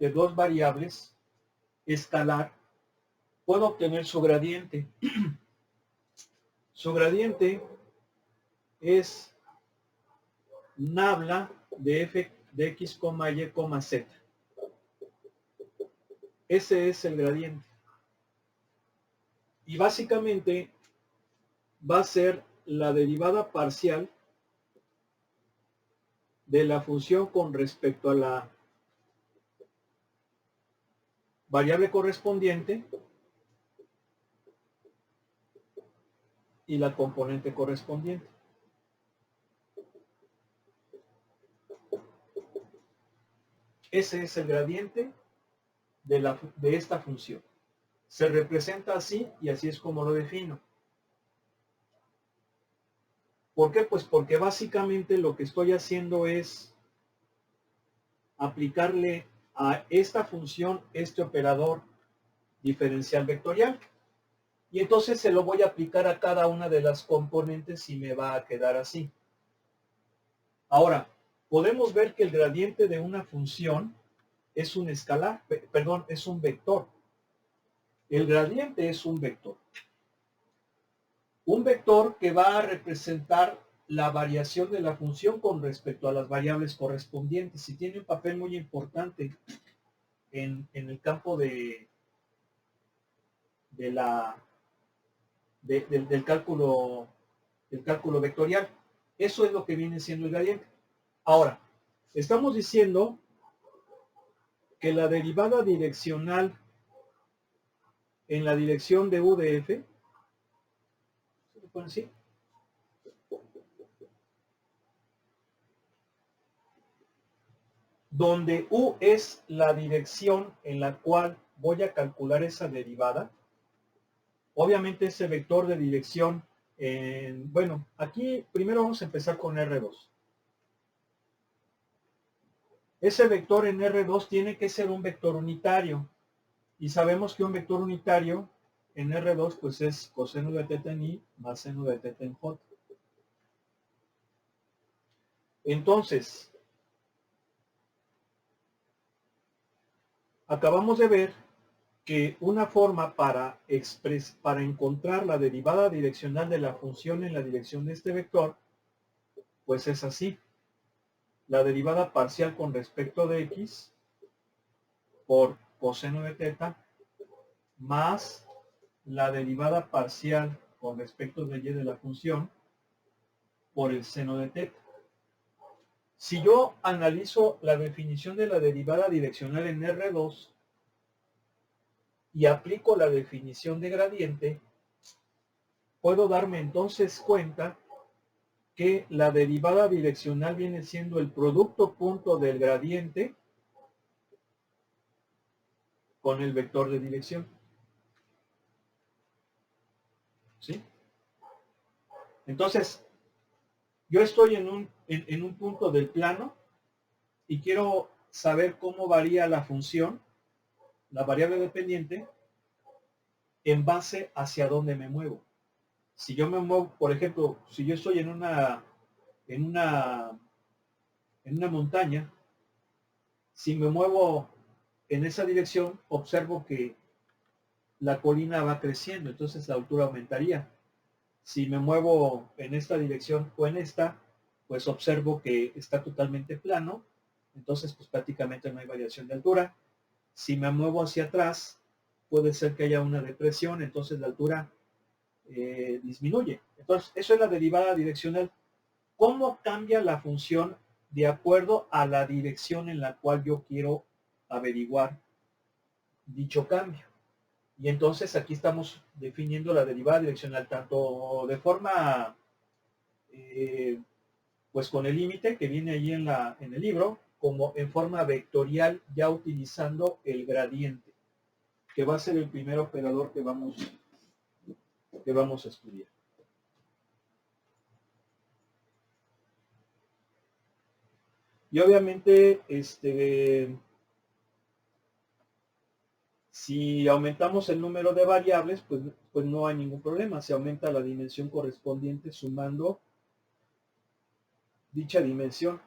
de dos variables escalar, puedo obtener su gradiente. Su gradiente es nabla de f de x, y, z. Ese es el gradiente. Y básicamente va a ser la derivada parcial de la función con respecto a la variable correspondiente y la componente correspondiente. Ese es el gradiente de esta función. Se representa así y así es como lo defino. ¿Por qué? Pues porque básicamente lo que estoy haciendo es aplicarle a esta función este operador diferencial vectorial. Y entonces se lo voy a aplicar a cada una de las componentes y me va a quedar así. Ahora, podemos ver que el gradiente de una función es un escalar, perdón, es un vector. El gradiente es un vector. Un vector que va a representar la variación de la función con respecto a las variables correspondientes y tiene un papel muy importante en el campo del cálculo vectorial. Eso es lo que viene siendo el gradiente. Ahora, estamos diciendo que la derivada direccional en la dirección de u de f, ¿se lo pueden decir? Donde u es la dirección en la cual voy a calcular esa derivada. Obviamente ese vector de dirección, bueno, aquí primero vamos a empezar con R2. Ese vector en R2 tiene que ser un vector unitario. Y sabemos que un vector unitario en R2 pues es coseno de teta en I más seno de teta en J. Entonces, acabamos de ver que una forma para encontrar la derivada direccional de la función en la dirección de este vector, pues es así. La derivada parcial con respecto de x por coseno de teta más la derivada parcial con respecto de y de la función por el seno de teta. Si yo analizo la definición de la derivada direccional en R2 y aplico la definición de gradiente, puedo darme entonces cuenta que la derivada direccional viene siendo el producto punto del gradiente con el vector de dirección. ¿Sí? Entonces, yo estoy en un punto del plano y quiero saber cómo varía la función, la variable dependiente, en base hacia dónde me muevo. Si yo me muevo, por ejemplo, si yo estoy en una montaña, si me muevo en esa dirección, observo que la colina va creciendo, entonces la altura aumentaría. Si me muevo en esta dirección o en esta, pues observo que está totalmente plano, entonces pues prácticamente no hay variación de altura. Si me muevo hacia atrás, puede ser que haya una depresión, entonces la altura disminuye. Entonces, eso es la derivada direccional. ¿Cómo cambia la función de acuerdo a la dirección en la cual yo quiero averiguar dicho cambio? Y entonces aquí estamos definiendo la derivada direccional tanto de forma, pues con el límite que viene ahí en el libro, como en forma vectorial ya utilizando el gradiente, que va a ser el primer operador que vamos a estudiar. Y obviamente, si aumentamos el número de variables, pues no hay ningún problema. Se aumenta la dimensión correspondiente sumando dicha dimensión.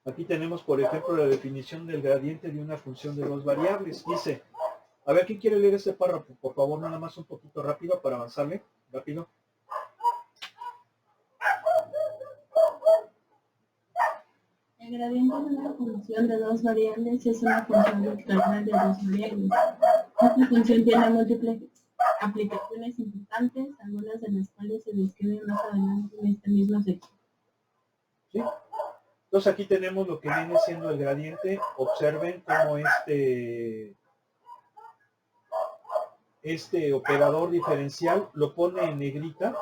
Aquí tenemos, por ejemplo, la definición del gradiente de una función de dos variables. Dice, a ver, ¿quién quiere leer ese párrafo? Por favor, nada más un poquito rápido para avanzarle. Rápido. El gradiente de una función de dos variables es una función vectorial de dos variables. Esta función tiene múltiples aplicaciones importantes, algunas de las cuales se describen más adelante en este mismo sección. ¿Sí? Entonces aquí tenemos lo que viene siendo el gradiente. Observen cómo este operador diferencial lo pone en negrita.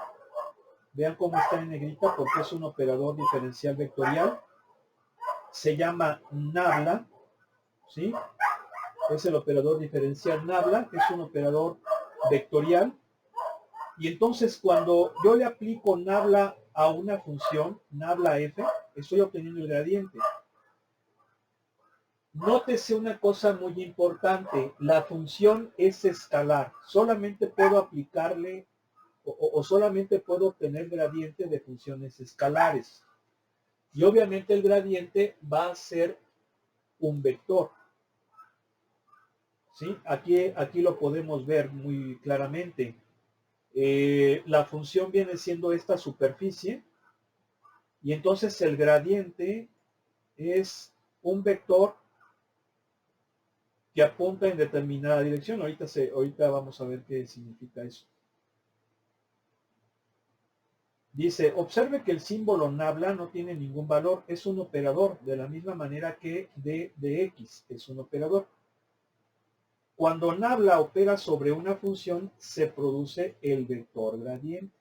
Vean cómo está en negrita porque es un operador diferencial vectorial. Se llama nabla, ¿sí? Es el operador diferencial nabla, que es un operador vectorial. Y entonces cuando yo le aplico nabla a una función, nabla f, estoy obteniendo el gradiente. Nótese una cosa muy importante, la función es escalar. Solamente puedo aplicarle o solamente puedo obtener gradiente de funciones escalares. Y obviamente el gradiente va a ser un vector. ¿Sí? Aquí lo podemos ver muy claramente. La función viene siendo esta superficie y entonces el gradiente es un vector que apunta en determinada dirección. Ahorita vamos a ver qué significa eso. Dice, observe que el símbolo nabla no tiene ningún valor, es un operador, de la misma manera que d de x es un operador. Cuando nabla opera sobre una función, se produce el vector gradiente.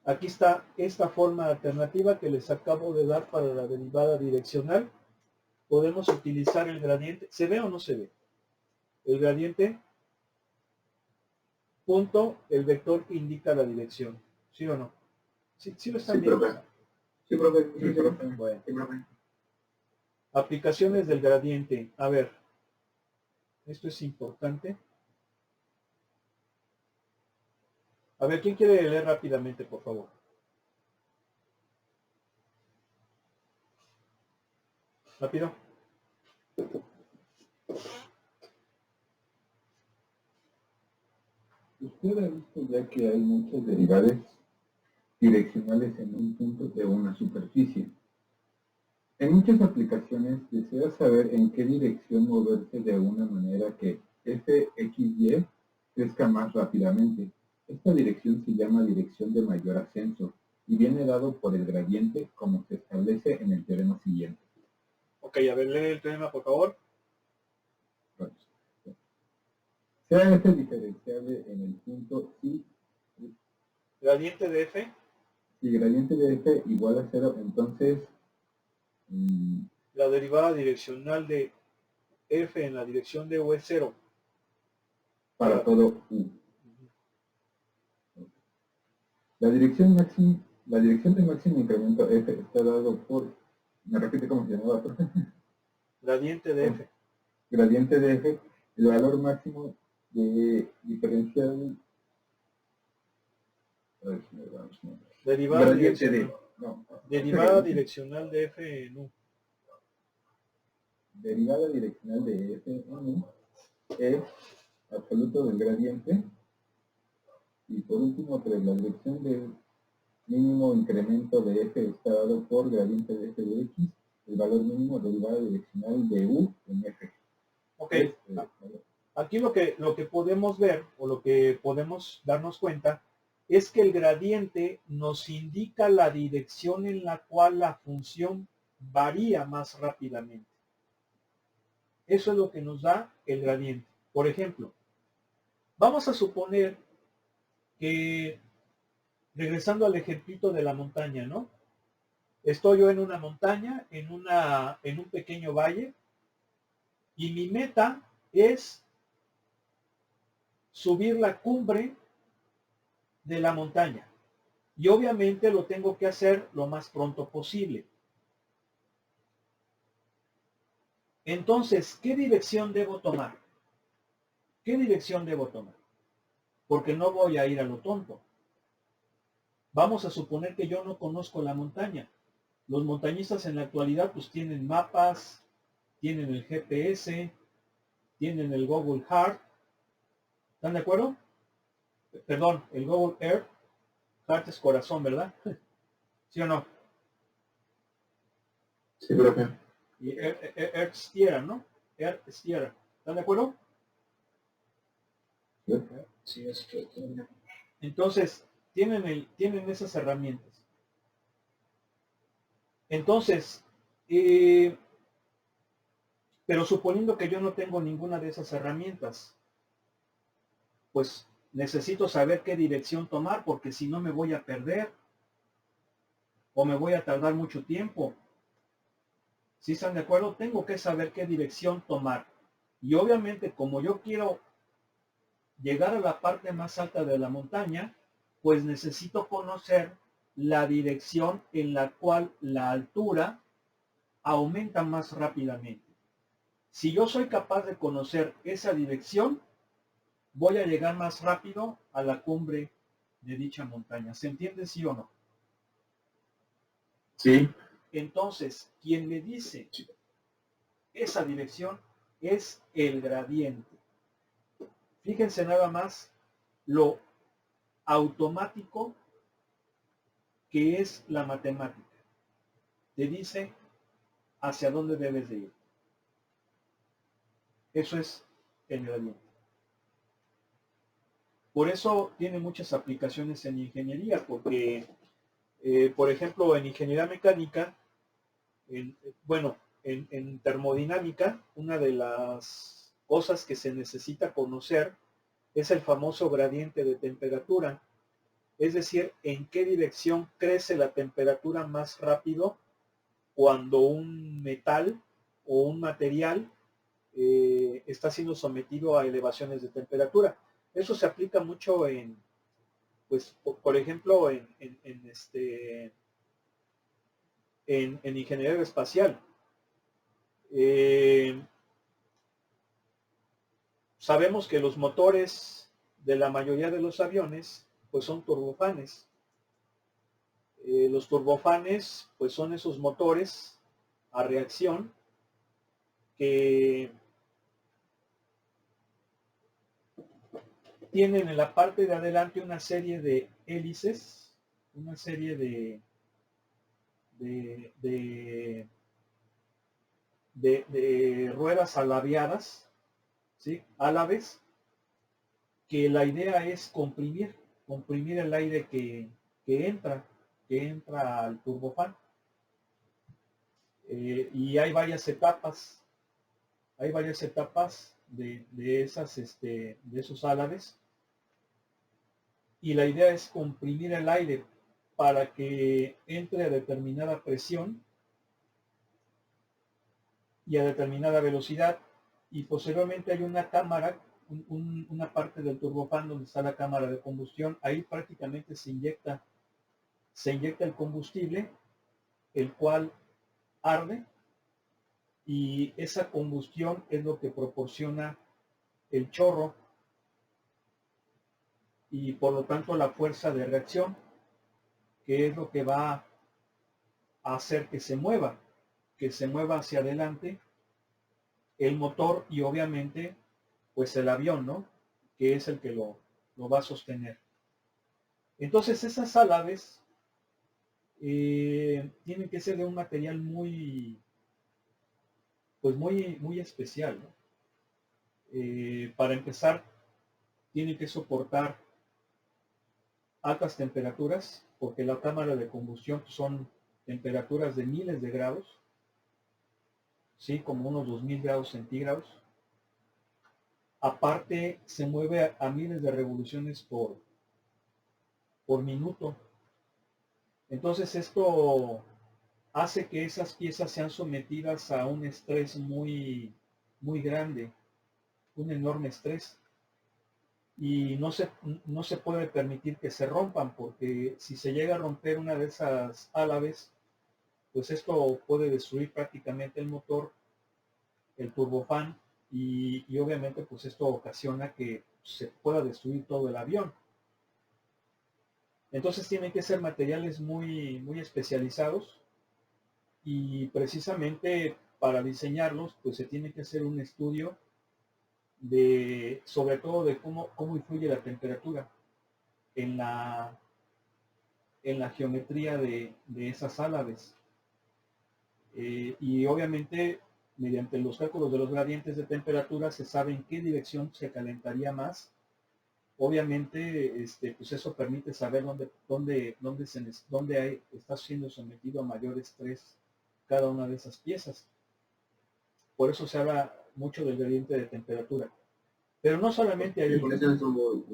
Aquí está esta forma alternativa que les acabo de dar para la derivada direccional. Podemos utilizar el gradiente. ¿Se ve o no se ve? El gradiente, punto, el vector que indica la dirección. ¿Sí o no? ¿Sí lo están viendo? Sí, profe. Sí, profe. Bueno. Sí, profe. Aplicaciones del gradiente. A ver, esto es importante. A ver, ¿quién quiere leer rápidamente, por favor? Rápido. Usted ha visto ya que hay muchas derivadas direccionales en un punto de una superficie. En muchas aplicaciones desea saber en qué dirección moverse de una manera que fxy crezca más rápidamente. Esta dirección se llama dirección de mayor ascenso y viene dado por el gradiente como se establece en el teorema siguiente. Ok, a ver, lee el teorema, por favor. Sea f diferenciable en el punto si Gradiente de f. Si gradiente de f igual a 0, entonces La derivada direccional de f en la dirección de u es 0. para todo u. La dirección de máximo incremento f está dado por, me repite cómo se llamaba, profe. Gradiente de f. Gradiente de f, el valor máximo de diferencial. Derivada Gradiente de, direccional. no, Derivada direccional de f en u. derivada direccional de f en u es absoluto del gradiente. Y por último, pues la dirección del mínimo incremento de f está dado por gradiente de f de x, el valor mínimo derivada direccional de u en f. Ok. Aquí lo que podemos ver, o lo que podemos darnos cuenta, es que el gradiente nos indica la dirección en la cual la función varía más rápidamente. Eso es lo que nos da el gradiente. Por ejemplo, vamos a suponer que, regresando al ejemplito de la montaña, ¿no? Estoy yo en una montaña, en un pequeño valle, y mi meta es subir la cumbre de la montaña. Y obviamente lo tengo que hacer lo más pronto posible. Entonces, ¿qué dirección debo tomar? ¿Qué dirección debo tomar? Porque no voy a ir a lo tonto. Vamos a suponer que yo no conozco la montaña. Los montañistas en la actualidad pues tienen mapas, tienen el GPS, tienen el Google Earth. ¿Están de acuerdo? Perdón, el Google Earth. Heart es corazón, ¿verdad? ¿Sí o no? Sí, profe. Y Earth es tierra, ¿no? Earth es tierra. ¿Están de acuerdo? Sí, es que... Entonces, tienen esas herramientas. Entonces, pero suponiendo que yo no tengo ninguna de esas herramientas, pues necesito saber qué dirección tomar, porque si no me voy a perder o me voy a tardar mucho tiempo. ¿Sí están de acuerdo? Tengo que saber qué dirección tomar. Y obviamente, como yo quiero llegar a la parte más alta de la montaña, pues necesito conocer la dirección en la cual la altura aumenta más rápidamente. Si yo soy capaz de conocer esa dirección, voy a llegar más rápido a la cumbre de dicha montaña. ¿Se entiende, sí o no? Sí. Entonces, quien me dice esa dirección es el gradiente. Fíjense nada más lo automático que es la matemática. Te dice hacia dónde debes de ir. Eso es el gradiente. Por eso tiene muchas aplicaciones en ingeniería, porque, por ejemplo, en ingeniería mecánica, en termodinámica, una de las cosas que se necesita conocer es el famoso gradiente de temperatura, es decir, en qué dirección crece la temperatura más rápido cuando un metal o un material está siendo sometido a elevaciones de temperatura. Eso se aplica mucho en, pues, por ejemplo, en ingeniería espacial. Sabemos que los motores de la mayoría de los aviones pues son turbofanes. Los turbofanes pues son esos motores a reacción que tienen en la parte de adelante una serie de hélices, una serie de ruedas alabeadas, ¿sí? Álabes, que la idea es comprimir el aire que entra al turbofán. Y hay varias etapas de esos álabes, y la idea es comprimir el aire para que entre a determinada presión y a determinada velocidad, y posteriormente hay una cámara, una parte del turbofán donde está la cámara de combustión. Ahí prácticamente se inyecta el combustible, el cual arde, y esa combustión es lo que proporciona el chorro y por lo tanto la fuerza de reacción, que es lo que va a hacer que se mueva hacia adelante el motor y obviamente pues el avión, ¿no? Que es el que lo va a sostener. Entonces esas álabes tienen que ser de un material muy especial, ¿no? Para empezar, tienen que soportar altas temperaturas, porque la cámara de combustión son temperaturas de miles de grados, ¿sí? Como unos 2000 grados centígrados. Aparte, se mueve a miles de revoluciones por minuto. Entonces esto hace que esas piezas sean sometidas a un estrés muy grande, un enorme estrés. Y no se puede permitir que se rompan, porque si se llega a romper una de esas álabes, pues esto puede destruir prácticamente el motor, el turbofán, y obviamente pues esto ocasiona que se pueda destruir todo el avión. Entonces tienen que ser materiales muy, muy especializados y precisamente para diseñarlos, pues se tiene que hacer un estudio de, sobre todo de cómo influye la temperatura en la geometría de esas álabes. Y obviamente, mediante los cálculos de los gradientes de temperatura, se sabe en qué dirección se calentaría más. Obviamente, pues eso permite saber dónde está siendo sometido a mayor estrés cada una de esas piezas. Por eso se habla mucho del gradiente de temperatura. Pero no solamente ahí. ¿Por eso es su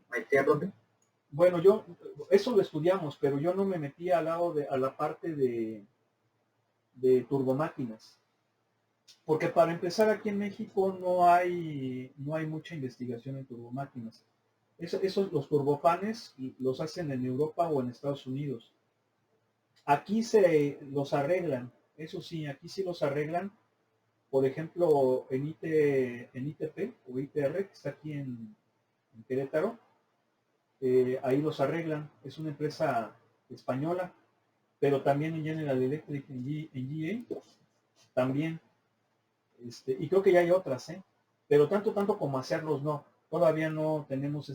maestría, profe? Bueno, eso lo estudiamos, pero yo no me metí a la parte de turbomáquinas. Porque para empezar aquí en México no hay mucha investigación en turbomáquinas. Esos los turbofanes los hacen en Europa o en Estados Unidos. Aquí se los arreglan, eso sí, aquí sí los arreglan. Por ejemplo, en ITP o ITR, que está aquí en Querétaro, ahí los arreglan. Es una empresa española, pero también en General Electric, en GE, también. Y creo que ya hay otras, ¿eh? Pero tanto como hacerlos, no. Todavía no tenemos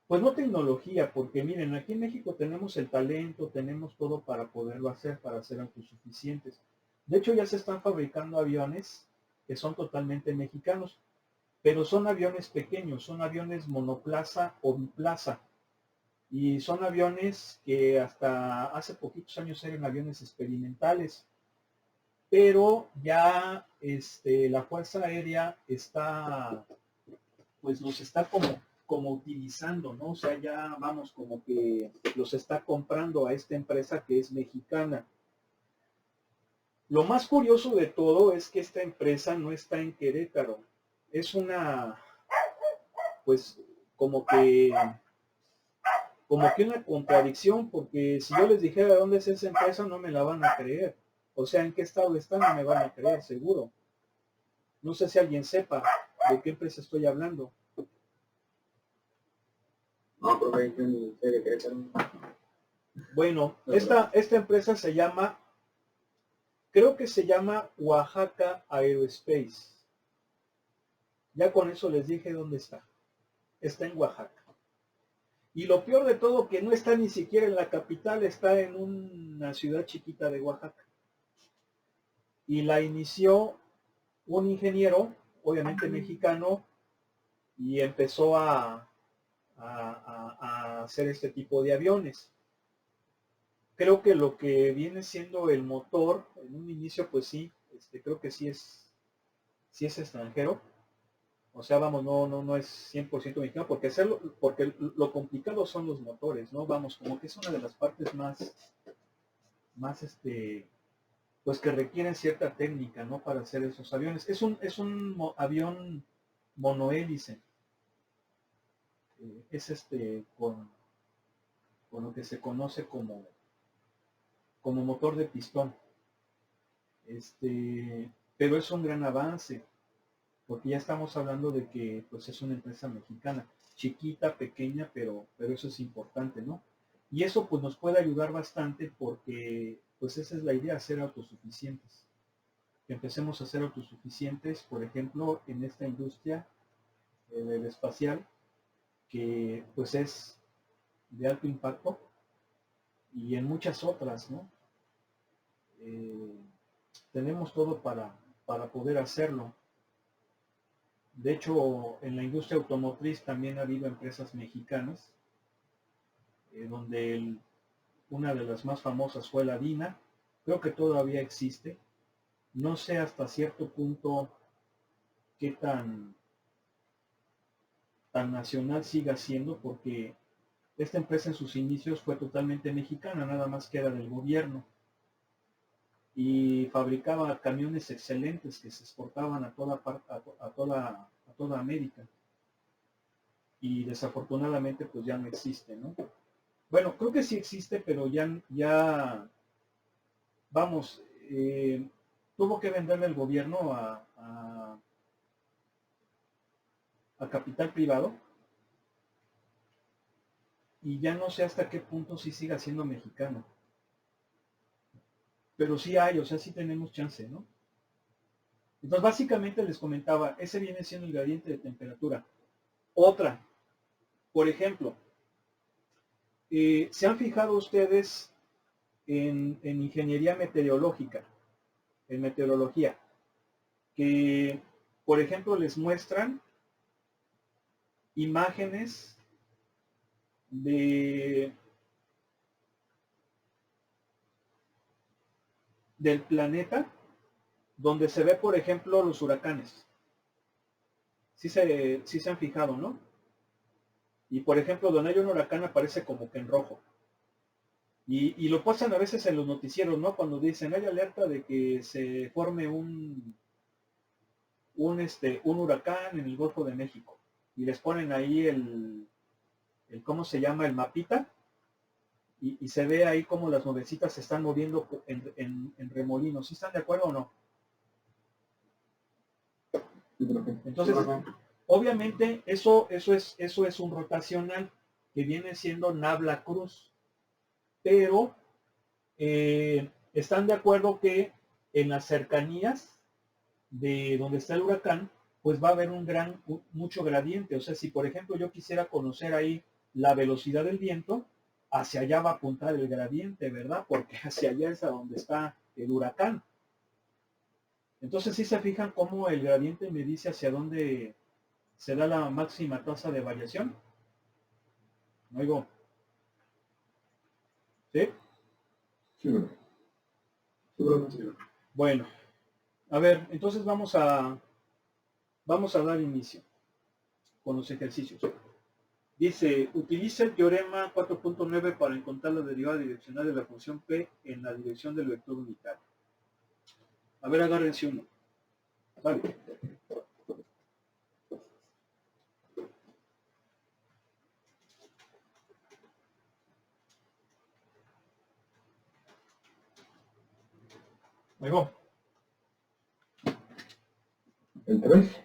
pues no tecnología, porque miren, aquí en México tenemos el talento, tenemos todo para poderlo hacer, para ser autosuficientes. De hecho, ya se están fabricando aviones que son totalmente mexicanos, pero son aviones pequeños, son aviones monoplaza o biplaza. Y son aviones que hasta hace poquitos años eran aviones experimentales, pero ya la Fuerza Aérea pues los está como utilizando, ¿no? O sea, ya vamos, como que los está comprando a esta empresa que es mexicana. Lo más curioso de todo es que esta empresa no está en Querétaro. Es pues, como que una contradicción, porque si yo les dijera de dónde es esa empresa, no me la van a creer. O sea, en qué estado está, no me van a creer, seguro. No sé si alguien sepa de qué empresa estoy hablando. No, profe, yo ni sé de Querétaro. Bueno, esta empresa creo que se llama Oaxaca Aerospace. Ya con eso les dije dónde está. Está en Oaxaca. Y lo peor de todo, que no está ni siquiera en la capital, está en una ciudad chiquita de Oaxaca. Y la inició un ingeniero, obviamente mexicano, y empezó a hacer este tipo de aviones. Creo que lo que viene siendo el motor, en un inicio, pues sí, creo que sí es extranjero. O sea, vamos, no es 100% mexicano, porque lo complicado son los motores, ¿no? Vamos, como que es una de las partes más pues que requieren cierta técnica, ¿no? Para hacer esos aviones. Es un avión monohélice. Es con lo que se conoce como motor de pistón. Pero es un gran avance, porque ya estamos hablando de que pues es una empresa mexicana, chiquita, pequeña, pero eso es importante, ¿no? Y eso pues nos puede ayudar bastante porque pues esa es la idea, ser autosuficientes. Que empecemos a ser autosuficientes, por ejemplo, en esta industria del espacial, que pues es de alto impacto, y en muchas otras, ¿no? Tenemos todo para poder hacerlo. De hecho, en la industria automotriz también ha habido empresas mexicanas, donde una de las más famosas fue la DINA. Creo que todavía existe. No sé hasta cierto punto qué tan nacional siga siendo, porque esta empresa en sus inicios fue totalmente mexicana, nada más que era del gobierno. Y fabricaba camiones excelentes que se exportaban a toda América. Y desafortunadamente pues ya no existe, ¿no? Bueno, creo que sí existe, pero vamos, tuvo que venderle el gobierno a capital privado. Y ya no sé hasta qué punto sí siga siendo mexicano. Pero sí hay, o sea, sí tenemos chance, ¿no? Entonces, básicamente les comentaba, ese viene siendo el gradiente de temperatura. Otra, por ejemplo, ¿se han fijado ustedes en ingeniería meteorológica, en meteorología, que, por ejemplo, les muestran imágenes del planeta donde se ve, por ejemplo, los huracanes? Sí se han fijado, ¿no? Y, por ejemplo, donde hay un huracán aparece como que en rojo. Y lo pasan a veces en los noticieros, ¿no? Cuando dicen, hay alerta de que se forme un huracán en el Golfo de México. Y les ponen ahí el ¿cómo se llama? El mapita. Y se ve ahí como las nubecitas se están moviendo en remolinos. ¿Sí están de acuerdo o no? Entonces, obviamente, eso es un rotacional que viene siendo Nabla Cruz. Pero están de acuerdo que en las cercanías de donde está el huracán, pues va a haber mucho gradiente. O sea, si por ejemplo yo quisiera conocer ahí la velocidad del viento, hacia allá va a apuntar el gradiente, ¿verdad? Porque hacia allá es a donde está el huracán. Entonces, si se fijan cómo el gradiente me dice hacia dónde se da la máxima tasa de variación. ¿No oigo? ¿Sí? Sí, Bueno, a ver, entonces vamos a dar inicio con los ejercicios. Dice, utiliza el teorema 4.9 para encontrar la derivada direccional de la función P en la dirección del vector unitario. A ver, agárrense uno. Vale. Ahí va. ¿El 3?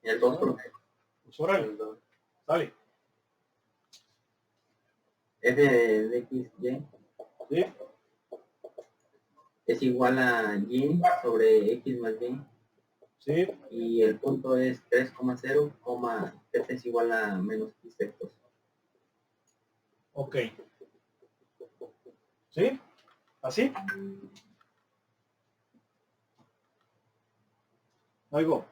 Y el 2, profe. Pues órale, El 2. sale. F de x, y ¿Sí? es igual a y sobre x más y. ¿Sí? Y el punto es 3,0, z es igual a menos x vectores. Ok. ¿Sí? ¿Así? Oigo.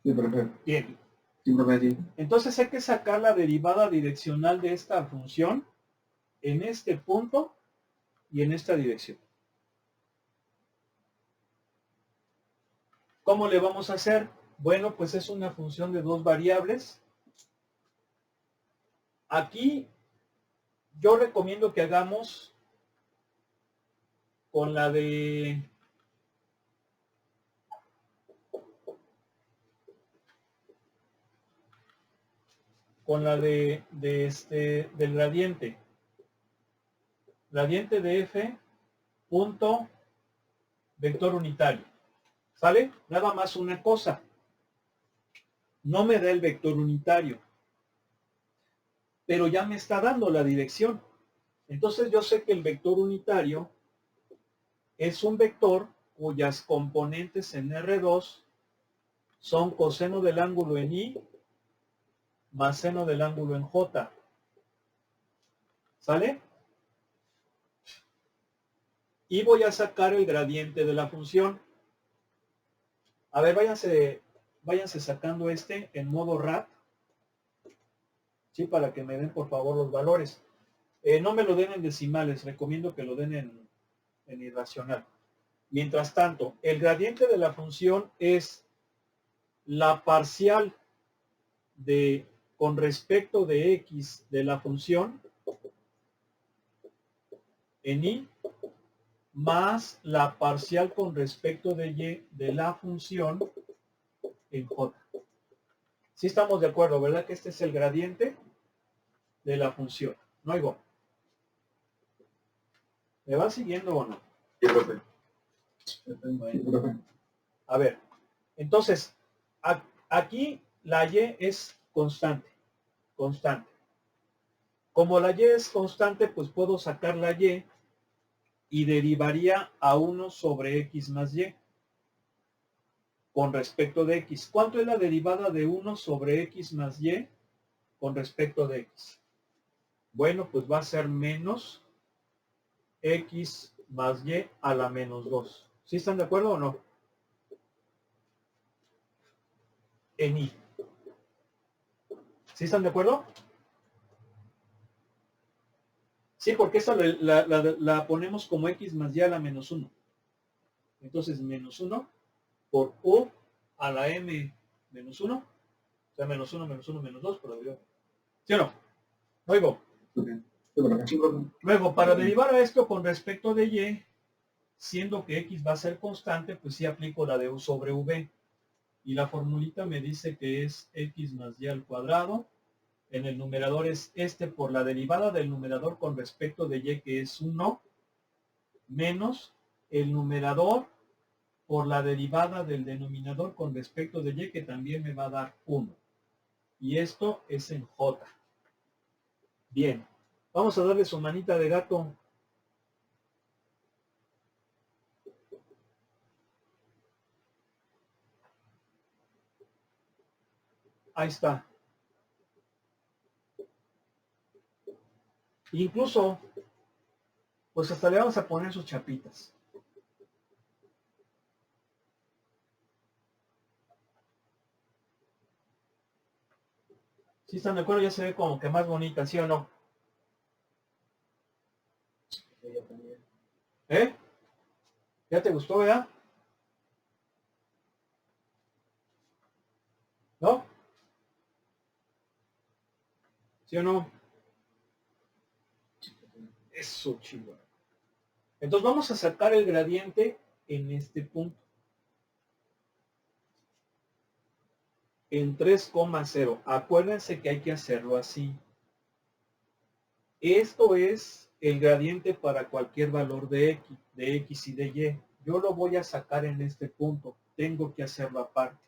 Sí, profe. Bien. Sí, profe, sí. Entonces hay que sacar la derivada direccional de esta función en este punto y en esta dirección. ¿Cómo le vamos a hacer? Bueno, pues es una función de dos variables. Aquí yo recomiendo que hagamos con la de del gradiente. Gradiente de f punto vector unitario. ¿Sale? Nada más una cosa. No me da el vector unitario, pero ya me está dando la dirección. Entonces yo sé que el vector unitario es un vector cuyas componentes en R2 son coseno del ángulo en I más seno del ángulo en J. ¿Sale? Y voy a sacar el gradiente de la función. A ver, váyanse sacando en modo RAT. ¿Sí? Para que me den por favor los valores. No me lo den en decimales, recomiendo que lo den en irracional. Mientras tanto, el gradiente de la función es la parcial con respecto de x de la función en y más la parcial con respecto de y de la función en j. Sí estamos de acuerdo, ¿verdad? Que este es el gradiente de la función. ¿No oigo? ¿Me va siguiendo o no? Sí, profe. Sí, profe. A ver, Entonces, aquí la y es constante, constante. Como la y es constante, pues puedo sacar la y derivaría a 1 sobre x más y con respecto de x. ¿Cuánto es la derivada de 1 sobre x más y con respecto de x? Bueno, pues va a ser menos x más y a la menos 2. ¿Sí están de acuerdo o no? En y. ¿Sí están de acuerdo? Sí, porque esa la ponemos como x más y a la menos 1. Entonces, menos 1 por u a la m menos 1. O sea, menos 1, menos 1, menos 2, pero yo. ¿Sí o no? Luego, para derivar a esto con respecto de y, siendo que x va a ser constante, pues sí aplico la de u sobre v. Y la formulita me dice que es x más y al cuadrado. En el numerador es por la derivada del numerador con respecto de y, que es 1, menos el numerador por la derivada del denominador con respecto de y, que también me va a dar 1. Y esto es en j. Bien, vamos a darle su manita de gato. Ahí está. Incluso, pues hasta le vamos a poner sus chapitas. Si están de acuerdo, ya se ve como que más bonita, ¿sí o no? ¿Eh? ¿Ya te gustó, verdad? ¿No? ¿Sí o no? Eso, chido. Entonces vamos a sacar el gradiente en este punto. En 3,0. Acuérdense que hay que hacerlo así. Esto es el gradiente para cualquier valor de x y de y. Yo lo voy a sacar en este punto. Tengo que hacerlo aparte.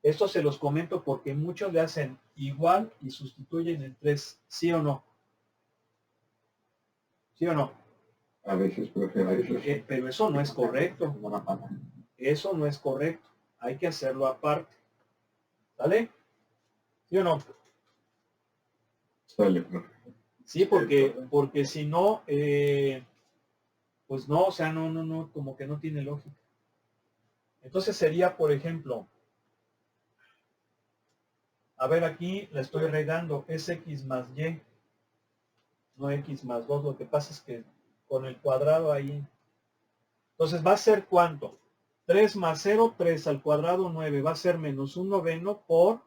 Esto se los comento porque muchos le hacen igual y sustituyen el 3. ¿Sí o no? ¿Sí o no? A veces, profe, a veces. Pero eso no es correcto. Eso no es correcto. Hay que hacerlo aparte. ¿Sale? ¿Sí o no? Sale, profe. Sí, porque si no, pues no, o sea, no, como que no tiene lógica. Entonces sería, por ejemplo, a ver, aquí la estoy regando, es x más y, no x más 2, lo que pasa es que con el cuadrado ahí. Entonces va a ser ¿cuánto? 3 más 0, 3 al cuadrado, 9, va a ser menos 1 noveno por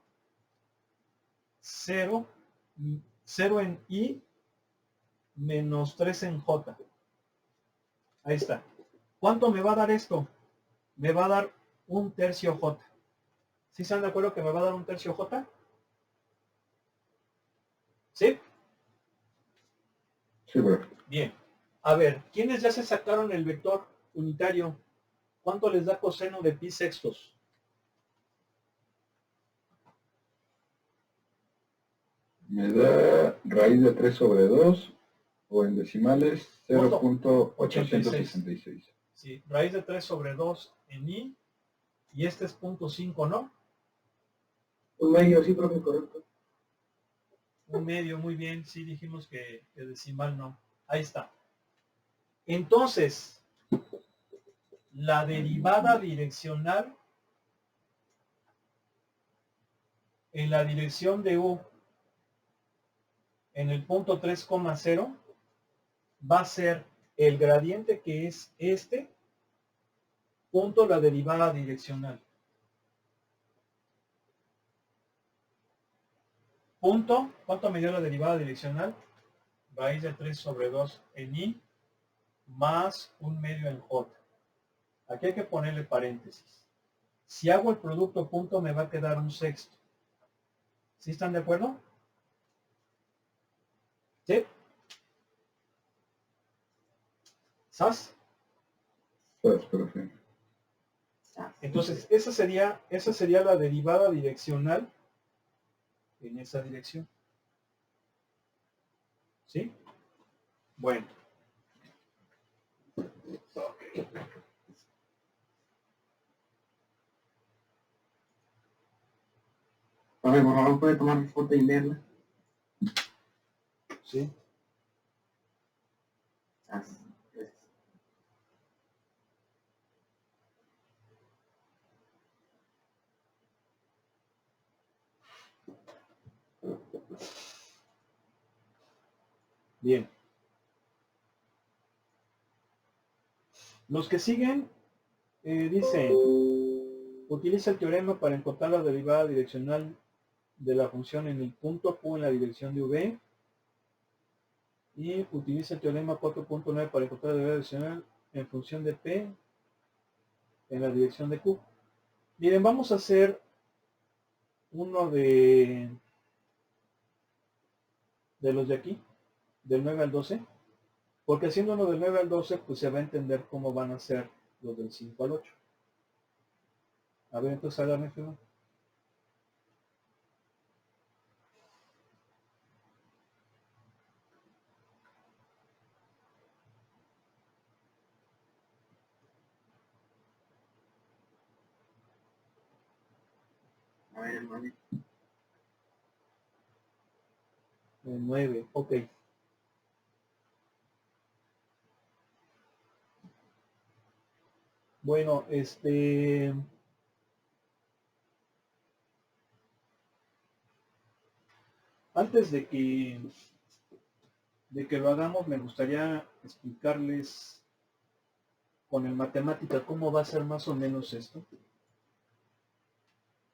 0, 0 en i, menos 3 en j. Ahí está. ¿Cuánto me va a dar esto? Me va a dar un tercio j. ¿Sí están de acuerdo que me va a dar un tercio j? ¿Sí? Sí, profe. Bien. A ver, ¿quiénes ya se sacaron el vector unitario? ¿Cuánto les da coseno de pi sextos? Me da raíz de 3 sobre 2 o en decimales 0.866. Sí, raíz de 3 sobre 2 en i y este es 0.5, ¿no? Un medio, sí, profe, correcto. Un medio, muy bien, sí dijimos que decimal no. Ahí está. Entonces, la derivada direccional en la dirección de u en el punto 3,0 va a ser el gradiente que es este punto la derivada direccional. Punto, ¿cuánto me dio la derivada direccional? Raíz de 3 sobre 2 en i más un medio en j. Aquí hay que ponerle paréntesis. Si hago el producto punto me va a quedar un sexto. ¿Sí están de acuerdo? ¿Sí? ¿Sas? Pues, profe. Entonces, esa sería la derivada direccional en esa dirección. ¿Sí? Bueno. Ok. A ver, por favor, puede tomar foto y verla. Sí. Gracias. Bien. Los que siguen dicen, utiliza el teorema para encontrar la derivada direccional de la función en el punto Q en la dirección de V. Y utiliza el teorema 4.9 para encontrar la derivada direccional en función de P en la dirección de Q. Miren, vamos a hacer uno de los de aquí, del 9 al 12, porque haciendo uno del 9 al 12, pues se va a entender cómo van a ser los del 5 al 8. A ver, entonces hágame firma. A ver, hermano. El 9, ok. Bueno, antes de que lo hagamos, me gustaría explicarles con el matemática cómo va a ser más o menos esto.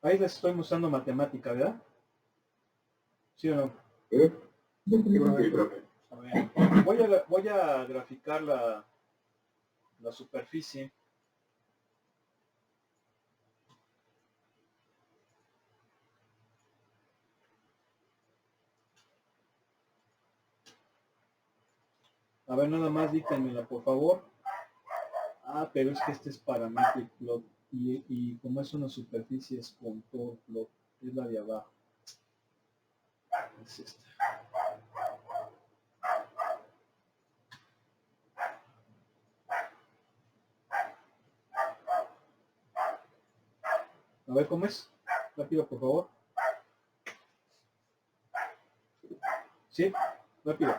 Ahí les estoy mostrando matemática, ¿verdad? ¿Sí o no? A ver, voy a graficar la superficie. A ver, nada más díganmela, por favor. Ah, pero es que este es parametric plot. Y como es una superficie es contour plot. Es la de abajo. Es esta. A ver cómo es. Rápido, por favor. Sí, rápido.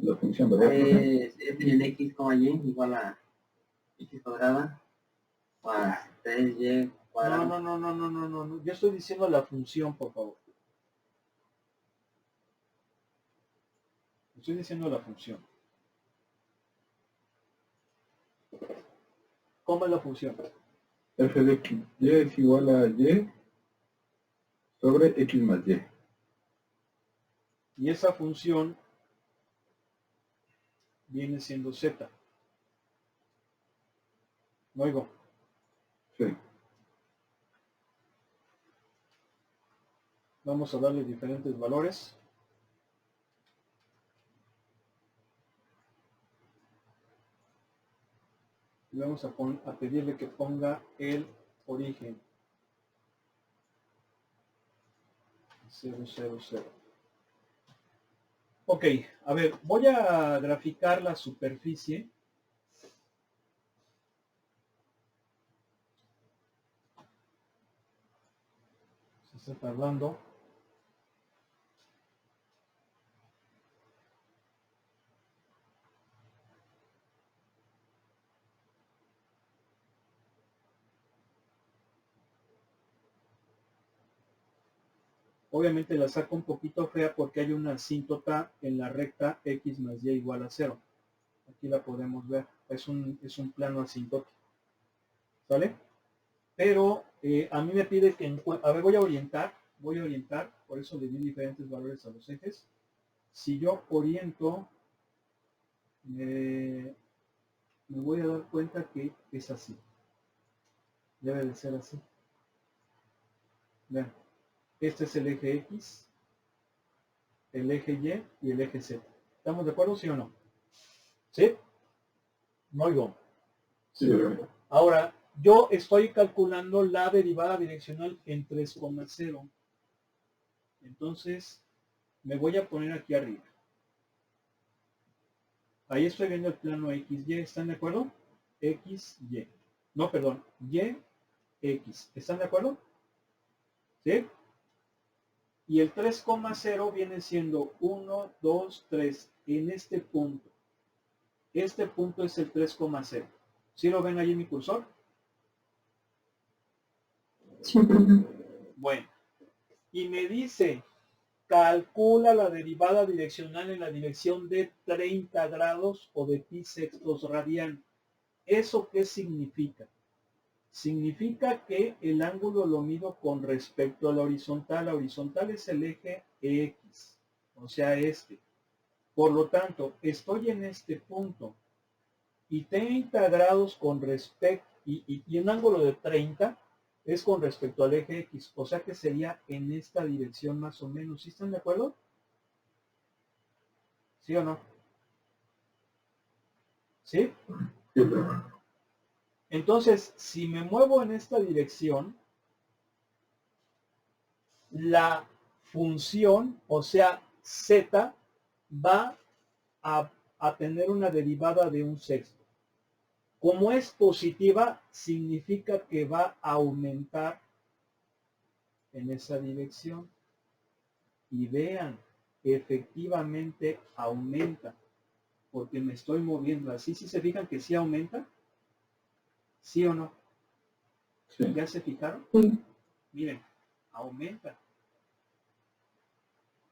La función, ¿verdad? Es en x, y igual a x cuadrada más 3y No, cuadrado. no. Yo estoy diciendo la función, por favor. Estoy diciendo la función. ¿Cómo es la función? F de x, y es igual a y sobre x más y. Y esa función viene siendo z. ¿No oigo? Sí. Vamos a darle diferentes valores. Y vamos a pedirle que ponga el origen. 0, 0, 0. Ok, a ver, voy a graficar la superficie. Se está tardando. Obviamente la saco un poquito fea porque hay una asíntota en la recta x más y igual a 0. Aquí la podemos ver. Es un plano asintótico. ¿Sale? Pero a mí me pide que... A ver, voy a orientar. Por eso le di diferentes valores a los ejes. Si yo oriento, me voy a dar cuenta que es así. Debe de ser así. Vean. Este es el eje X, el eje Y y el eje Z. ¿Estamos de acuerdo, sí o no? ¿Sí? No oigo. Sí, profe. Ahora, yo estoy calculando la derivada direccional en 3,0. Entonces, me voy a poner aquí arriba. Ahí estoy viendo el plano XY, ¿están de acuerdo? XY. No, perdón, Y, X. ¿Están de acuerdo? ¿Sí? Y el 3,0 viene siendo 1, 2, 3 en este punto. Este punto es el 3,0. ¿Sí lo ven ahí en mi cursor? Sí, profe. Bueno, y me dice, calcula la derivada direccional en la dirección de 30 grados o de pi sextos radian. ¿Eso qué significa? Significa que el ángulo lo mido con respecto a la horizontal. La horizontal es el eje X, o sea, este. Por lo tanto, estoy en este punto y 30 grados con respecto, y un ángulo de 30 es con respecto al eje X, o sea que sería en esta dirección más o menos. ¿Sí están de acuerdo? ¿Sí o no? ¿Sí? Sí, profe. Entonces, si me muevo en esta dirección, la función, o sea, z, va a tener una derivada de un sexto. Como es positiva, significa que va a aumentar en esa dirección. Y vean, efectivamente aumenta, porque me estoy moviendo así. ¿Sí se fijan que sí aumenta? ¿Sí o no? Sí. ¿Ya se fijaron? Sí. Miren, aumenta.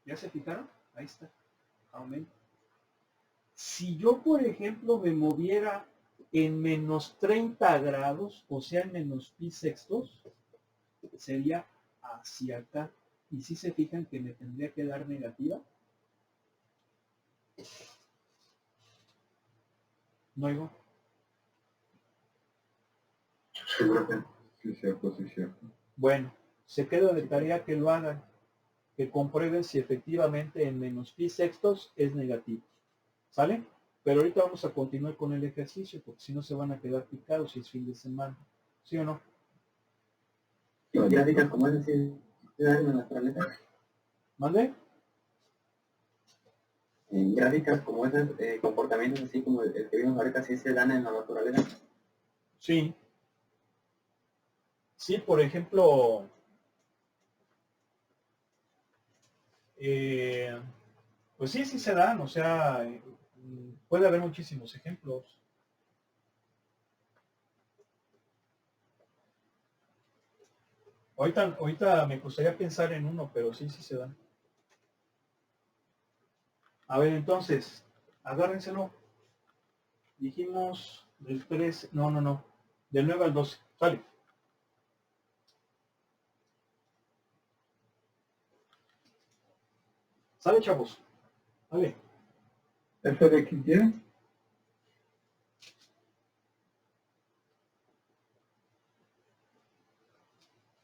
¿Ya se fijaron? Ahí está, aumenta. Si yo, por ejemplo, me moviera en menos 30 grados, o sea, en menos pi sextos, sería hacia acá. ¿Y si se fijan que me tendría que dar negativa? ¿No oigo? Sí, profe. Sí, cierto, sí, cierto. Bueno, se queda de tarea que lo hagan, que comprueben si efectivamente en menos pi sextos es negativo. ¿Sale? Pero ahorita vamos a continuar con el ejercicio, porque si no se van a quedar picados si es fin de semana. ¿Sí o no? Y gráficas como esas, sí, se dan en la naturaleza. ¿Mande? En gráficas como esas, comportamientos así como el que vimos ahorita, sí se dan en la naturaleza. Sí. Sí, por ejemplo, pues sí, sí se dan, o sea, puede haber muchísimos ejemplos. Ahorita me gustaría pensar en uno, pero sí, sí se dan. A ver, entonces, agárrenselo. Dijimos del 3, no, del 9 al 12. Sale. Sale, chavos. Vale. F de XY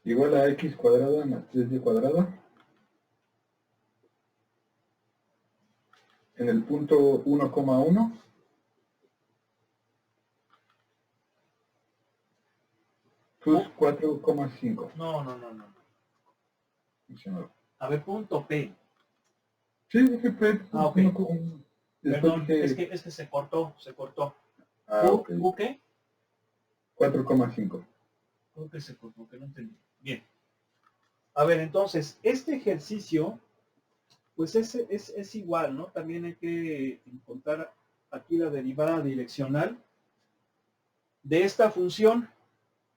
igual a X cuadrada más 3Y cuadrada en el punto 1,1 plus 4,5. No. Mencionado. A ver, punto P. Sí, dije P. Ah, ok. Después Perdón, dije... es que se cortó. Ah, ok. ¿U qué? 4,5. Creo que se cortó, que no entendí. Bien. A ver, entonces, este ejercicio, pues es igual, ¿no? También hay que encontrar aquí la derivada direccional de esta función.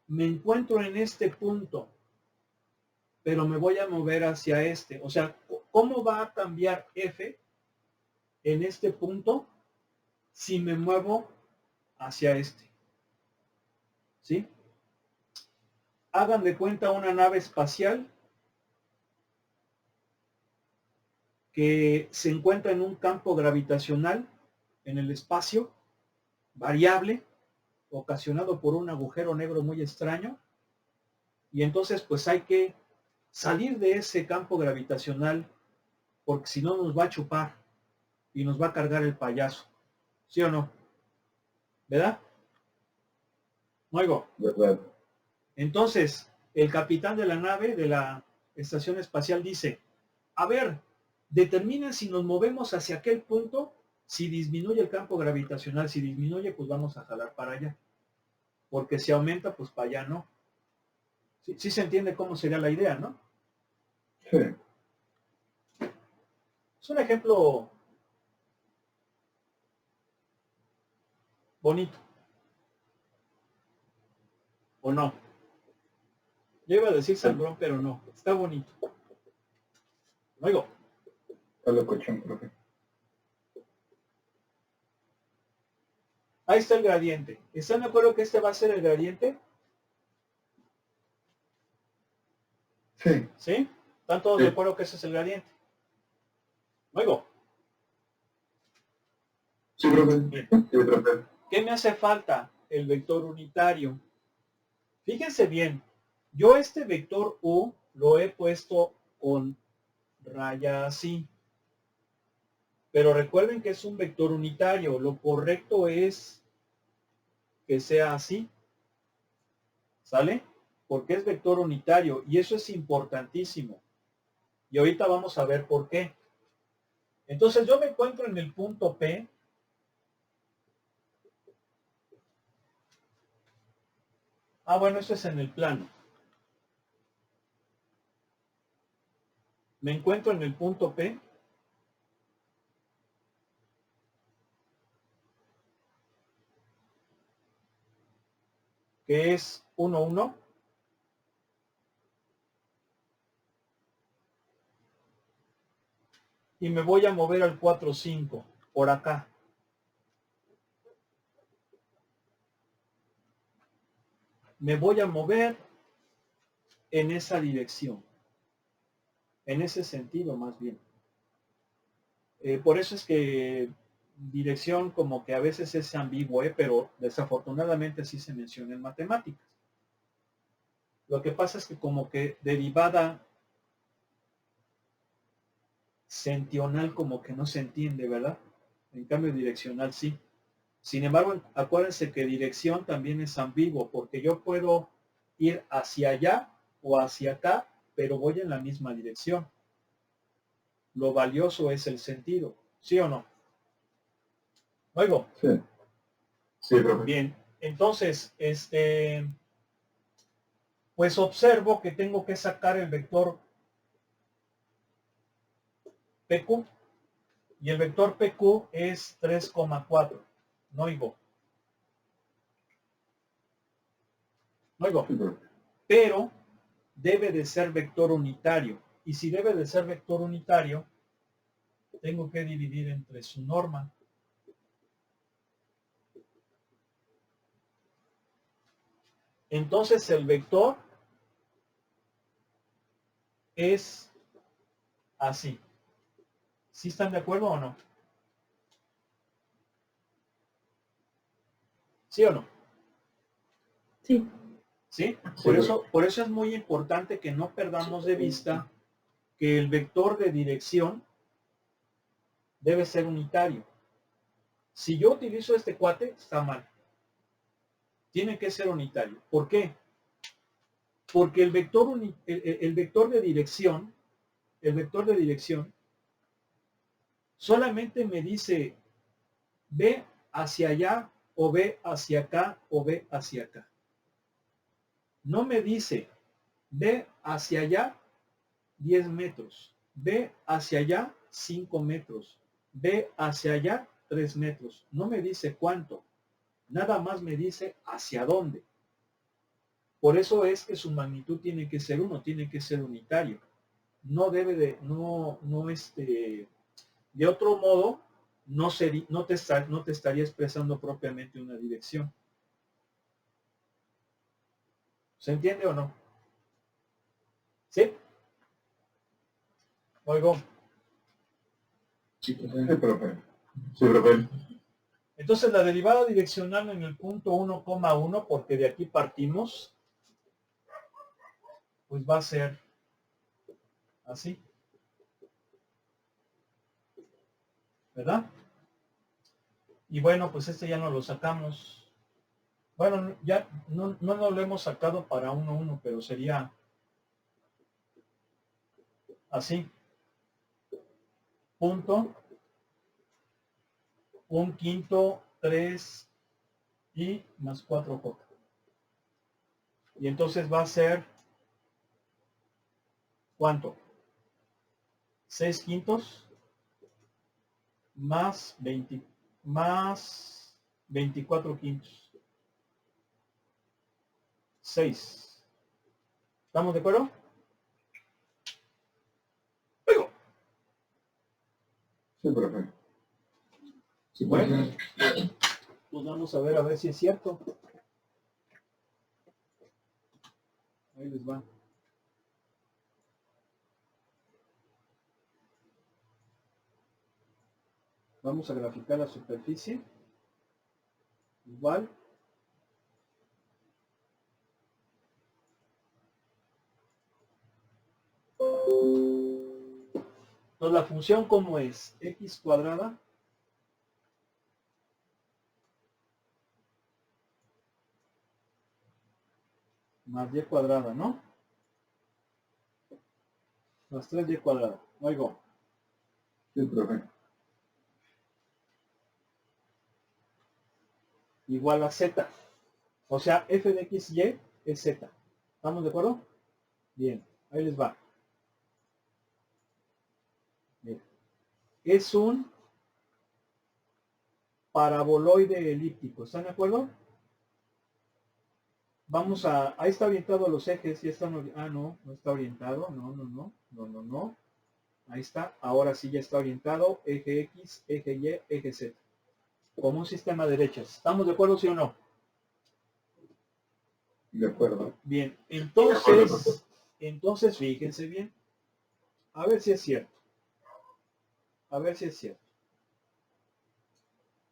Me encuentro en este punto, pero me voy a mover hacia este. O sea, ¿cómo va a cambiar f en este punto si me muevo hacia este? ¿Sí? Hagan de cuenta una nave espacial que se encuentra en un campo gravitacional en el espacio, variable, ocasionado por un agujero negro muy extraño, y entonces pues hay que salir de ese campo gravitacional, porque si no nos va a chupar y nos va a cargar el payaso. ¿Sí o no? ¿Verdad? No oigo. ¿Verdad? Entonces, el capitán de la nave de la estación espacial dice, a ver, determinen si nos movemos hacia aquel punto, si disminuye el campo gravitacional, si disminuye, pues vamos a jalar para allá. Porque si aumenta, pues para allá no. Sí se entiende cómo sería la idea, ¿no? Sí. Es un ejemplo bonito. ¿O no? Yo iba a decir sangrón, pero no. Está bonito. Luego, Está locochón, profe. ahí está el gradiente. ¿Están de acuerdo que este va a ser el gradiente? Sí. ¿Sí? ¿Están todos de acuerdo que ese es el gradiente? Luego. Sí, profe. Bien. Sí, profe. ¿Qué me hace falta? El vector unitario. Fíjense bien, yo este vector U lo he puesto con raya así. Pero recuerden que es un vector unitario. Lo correcto es que sea así. ¿Sale? Porque es vector unitario y eso es importantísimo. Y ahorita vamos a ver por qué. Entonces yo me encuentro en el punto P. Bueno, eso es en el plano. Me encuentro en el punto P. Que es 1, 1. Y me voy a mover al 4, 5, por acá. Me voy a mover en esa dirección. En ese sentido, más bien. Por eso es que dirección como que a veces es ambiguo, pero desafortunadamente sí se menciona en matemáticas. Lo que pasa es que como que derivada sentional como que no se entiende, ¿verdad? En cambio direccional sí. Sin embargo, acuérdense que dirección también es ambiguo, porque yo puedo ir hacia allá o hacia acá, pero voy en la misma dirección. Lo valioso es el sentido, ¿sí o no? ¿Oigo? Sí. Sí, profe. Bien, entonces, pues observo que tengo que sacar el vector PQ y el vector PQ es 3,4. No oigo. No oigo. Sí, profe. Pero debe de ser vector unitario. Y si debe de ser vector unitario, tengo que dividir entre su norma. Entonces el vector es así. ¿Sí están de acuerdo o no? ¿Sí o no? Sí. ¿Sí? Sí, Por eso es muy importante que no perdamos de vista que el vector de dirección debe ser unitario. Si yo utilizo este cuate, está mal. Tiene que ser unitario. ¿Por qué? Porque el vector de dirección, solamente me dice ve hacia allá o ve hacia acá o ve hacia acá. No me dice ve hacia allá 10 metros, ve hacia allá 5 metros, ve hacia allá 3 metros. No me dice cuánto, nada más me dice hacia dónde. Por eso es que su magnitud tiene que ser 1, tiene que ser unitario. No debe de, de otro modo, no te estaría expresando propiamente una dirección. ¿Se entiende o no? ¿Sí? Oigo. Sí, profe. Sí, profe. Entonces la derivada direccional en el punto 1,1, porque de aquí partimos, pues va a ser así. ¿Verdad? Y bueno, pues este ya no lo sacamos. Bueno, ya no lo hemos sacado para 1, 1, pero sería así. Punto. Un quinto, 3 y más 4J. Y entonces va a ser, ¿cuánto? 6 quintos más 20, más 24 quintos. 6. ¿Estamos de acuerdo? Oigo. Sí, profe. Sí, Bueno, pues vamos a ver si es cierto. Ahí les va. Vamos a graficar la superficie. Igual. Entonces la función como es x cuadrada más y cuadrada, ¿no? Más 3y cuadrada. Oigo. Sí, profe. Igual a z. O sea, f de x y es z. ¿Estamos de acuerdo? Bien, ahí les va. Bien. Es un paraboloide elíptico. ¿Están de acuerdo? Vamos a... Ahí está orientado a los ejes. Ya están... Ah, no está orientado. No. Ahí está. Ahora sí ya está orientado. Eje X, eje Y, eje Z. Como un sistema de derechas. ¿Estamos de acuerdo, sí o no? De acuerdo. Bien. Entonces fíjense bien. A ver si es cierto.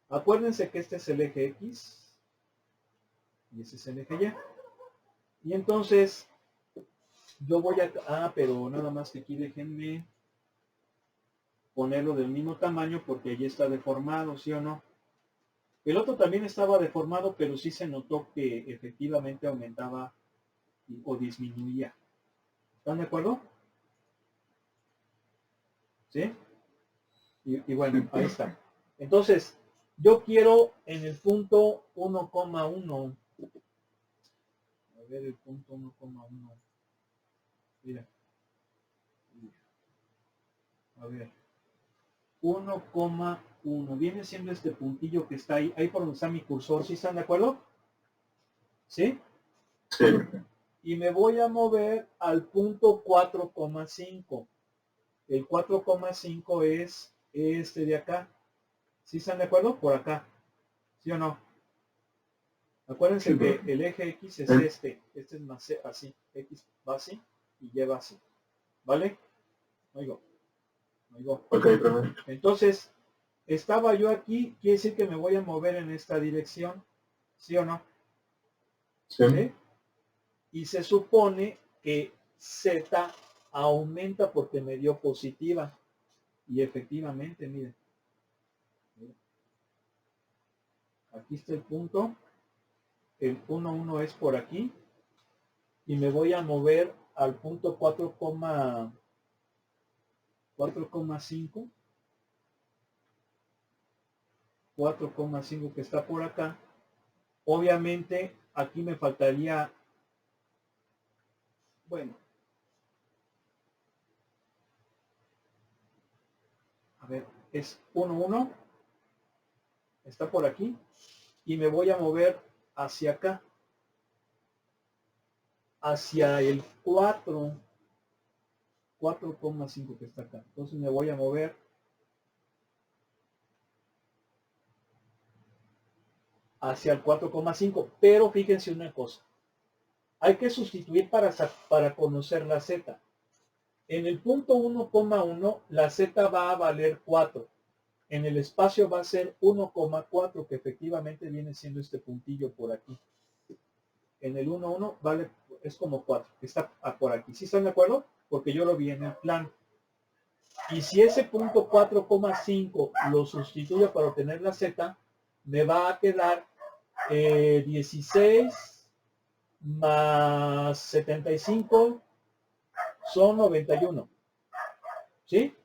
Acuérdense que este es el eje X y ese es el eje Y. Y entonces yo voy a... Ah, pero nada más que aquí déjenme ponerlo del mismo tamaño porque allí está deformado, ¿sí o no? El otro también estaba deformado, pero sí se notó que efectivamente aumentaba o disminuía. ¿Están de acuerdo? ¿Sí? Y bueno, ahí está. Entonces, yo quiero en el punto 1,1. A ver el punto 1,1. Mira. A ver. 1,1. Viene siendo este puntillo que está ahí por donde está mi cursor. ¿Sí están de acuerdo? ¿Sí? Sí. Y me voy a mover al punto 4,5. El 4,5 es este de acá. ¿Sí están de acuerdo? Por acá. ¿Sí o no? Acuérdense Sí, que el eje X es este. Este es más así. X va así y Y va así. ¿Vale? Oigo. Ok, profe. Entonces, estaba yo aquí, quiere decir que me voy a mover en esta dirección. ¿Sí o no? Sí. Y se supone que Z aumenta porque me dio positiva. Y efectivamente, miren. Aquí está el punto. El 1,1 es por aquí. Y me voy a mover al punto 4,5. 4,5 que está por acá. Obviamente, aquí me faltaría... Bueno. A ver, es 1,1. Está por aquí. Y me voy a mover hacia acá. Hacia el 4,5 que está acá. Entonces me voy a mover hacia el 4,5. Pero fíjense una cosa. Hay que sustituir para conocer la Z. En el punto 1,1 la Z va a valer 4. En el espacio va a ser 1,4, que efectivamente viene siendo este puntillo por aquí. En el 1,1 vale, es como 4, que está por aquí. ¿Sí están de acuerdo? Porque yo lo vi en el plan. Y si ese punto 4,5 lo sustituyo para obtener la Z, me va a quedar 16 más 75 son 91. ¿Sí?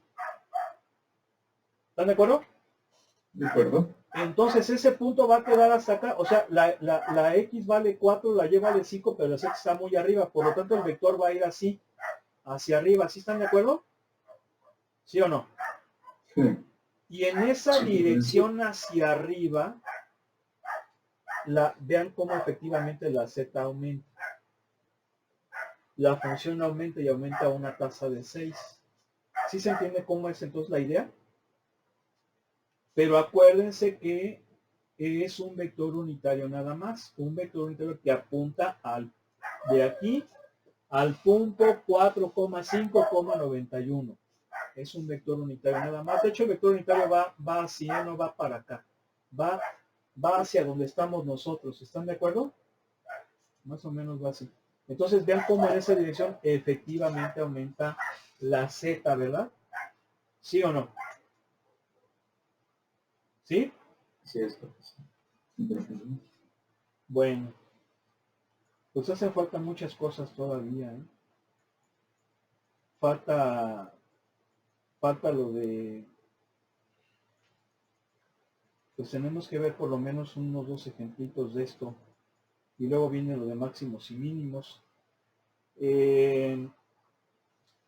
¿Están de acuerdo? ¿De acuerdo? Entonces ese punto va a quedar hasta acá. O sea, la X vale 4, la Y vale 5, pero la Z está muy arriba. Por lo tanto, el vector va a ir así, hacia arriba. ¿Sí están de acuerdo? ¿Sí o no? Sí. Y en esa dirección hacia arriba, vean cómo efectivamente la Z aumenta. La función aumenta y aumenta a una tasa de 6. ¿Sí se entiende cómo es entonces la idea? Pero acuérdense que es un vector unitario nada más. Un vector unitario que apunta de aquí al punto 4,5,91. Es un vector unitario nada más. De hecho, el vector unitario va hacia, no va para acá. Va hacia donde estamos nosotros. ¿Están de acuerdo? Más o menos va así. Entonces vean cómo en esa dirección efectivamente aumenta la Z, ¿verdad? ¿Sí o no? ¿Sí? Sí, es. Bueno, pues hacen falta muchas cosas todavía, ¿eh? Falta lo de, pues tenemos que ver por lo menos unos 2 ejemplitos de esto. Y luego viene lo de máximos y mínimos.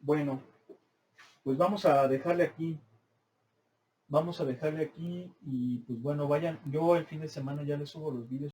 Bueno, pues vamos a dejarle aquí. Vamos a dejarle aquí y pues bueno, vayan. Yo el fin de semana ya les subo los vídeos.